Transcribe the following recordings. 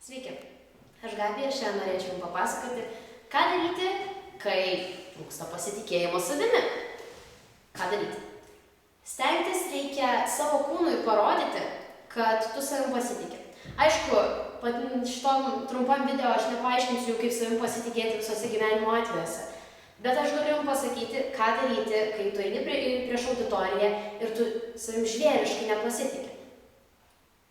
Sveiki, aš Gabija ir šiandien norėčiau jums papasakoti, ką daryti, kai trūksta pasitikėjimo savimi. Ką daryti? Stengtis reikia savo kūnui parodyti, kad tu savim pasitiki. Aišku, šitom trumpam video aš nepaaiškinsiu, kaip savim pasitikėti visose gyvenimo atvejuose. Bet aš galiu jums pasakyti, ką daryti, kai tu eini prieš auditoriją ir tu savim žvėriškai nepasitiki.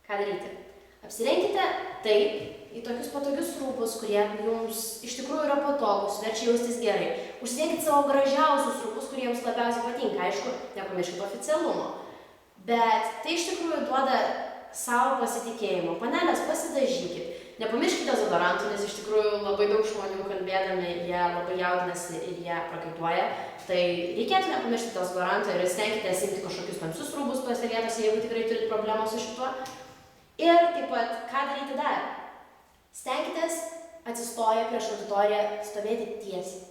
Ką daryti? Apsirenkite taip į tokius patogius rūbus, kurie jums iš tikrųjų yra patogus, verčia jaustis gerai. Užsidėkit savo gražiausius rūbus, kurie jums labiausiai patinka. Aišku, nepamirškite oficialumo. Bet tai iš tikrųjų duoda savo pasitikėjimo. Panelės, pasidažykit. Nepamirškite dezodorantų, nes iš tikrųjų labai daug žmonių kalbėdami, jie labai jaudinasi ir jie prakaituoja. Tai reikėtų nepamiršti dezodorantų ir stenkitės imti kažkokius tamsius rūbus tose vietose, jeigu tikrai turit problemą su šituo. Ir taip pat, ką daryti dar? Stenkitės atsistoję prieš auditoriją stovėti tiesiai.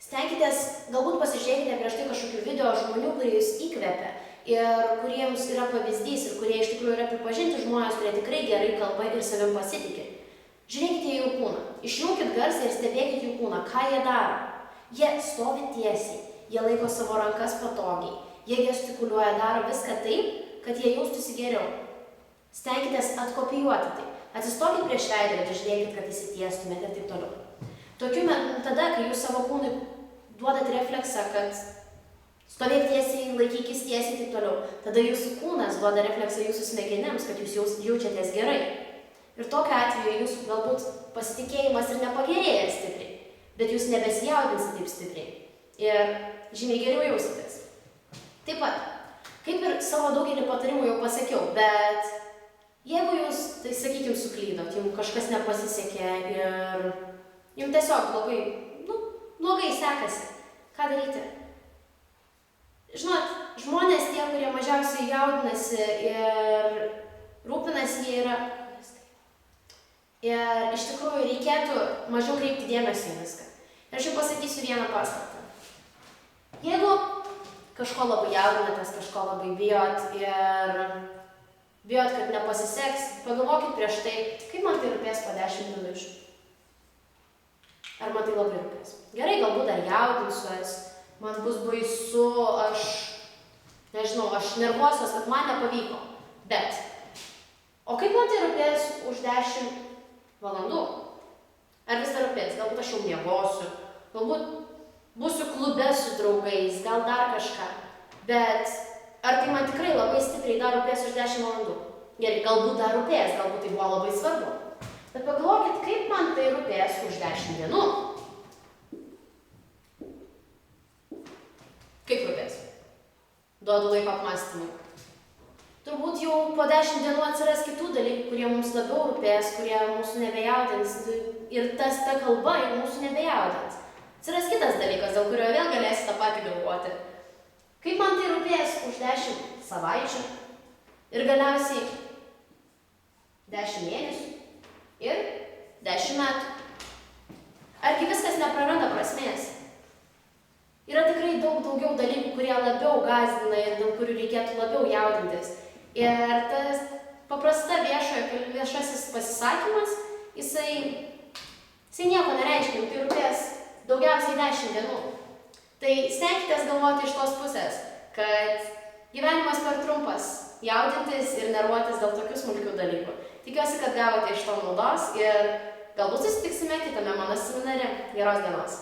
Stenkitės, galbūt pasižiūrėkite prieš tai kažkokių video žmonių, kurie jūs įkvepia ir kuriems yra pavyzdys ir kurie iš tikrųjų yra pripažinti žmonės, kurie tikrai gerai kalba ir savim pasitikė. Žiūrėkite į jų kūną, išjungkit garsą ir stebėkite jų kūną, ką jie daro. Jie stovi tiesiai, jie laiko savo rankas patogiai, jie gestikuliuoja, daro viską taip, kad jie jaustųsi geriau. Stenkitės atkopijuoti tai. Atsistokit prieš veidą ir žiūrėkit, kad įsitiestumėte ir taip toliau. Tokiu metu tada, kai jūs savo kūnui duodat refleksą, kad stovėk tiesiai, laikykis tiesiai ir taip toliau, tada jūsų kūnas duoda refleksą jūsų smegenims, kad jūs jaučiatės gerai. Ir tokiu atveju jūsų galbūt pasitikėjimas ir nepagerėja stipriai, bet jūs nebesijaudinsite taip stipriai ir žymiai geriau jausitės. Taip pat, kaip ir savo daugelį patarimų jau pasakiau, bet jeigu jūs, tai sakykime, suklydot, jums kažkas nepasisekė ir jums tiesiog blogai sekasi, ką daryti? Žinot, žmonės tie, kurie mažiausiai jaudinasi ir rūpinasi, jie yra. Ir iš tikrųjų reikėtų mažiau kreipti dėmesį į viską. Ir aš jau pasakysiu vieną paslaptį. Jeigu kažko labai jaudinatės, kažko labai bijot ir bijot, kad nepasiseks, pagalvokit prieš tai, kaip man tai rūpės po 10 minučių. Ar man tai labai rūpės? Gerai, galbūt dar jaudinsiuos, man bus baisu, aš nervuosiuos, kad man nepavyko. Bet, o kaip man tai rūpės už 10 valandų? Ar vis dar rūpės? Galbūt aš jau miegosiu, galbūt būsiu klube su draugais, gal dar kažką. Bet ar tai man tikrai labai stipriai dar rūpės už 10 valandų? Gerai, galbūt dar rūpės, galbūt tai buvo labai svarbu. Bet pagalvokit, kaip man tai rūpės už 10 dienų. Kaip rūpės? Duodu laiko apmąstymui. Turbūt jau po 10 dienų atsiras kitų dalykų, kurie mums labiau rūpės, kurie mūsų nebejaudins ir ta kalba jau mūsų nebejaudins. Atsiras kitas dalykas, dėl kurio vėl galėsite tą patį galvoti. Kaip man tai rūpės už 10 savaičių ir galiausiai 10 mėnesių ir 10 metų. Argi viskas nepraranda prasmės? Yra tikrai daug daugiau dalykų, kurie labiau gąsdina ir dėl kurių reikėtų labiau jaudintis. Ir tas paprasta viešasis pasisakymas, jisai nieko nereiškia, tai rūpės daugiausiai 10 dienų. Tai stenkitės galvoti iš tos pusės, kad gyvenimas per trumpas, jaudintis ir nervuotis dėl tokių smulkių dalykų. Tikiuosi, kad gavote iš to naudos ir galbūt susitiksime kitame mano seminare. Geros dienos!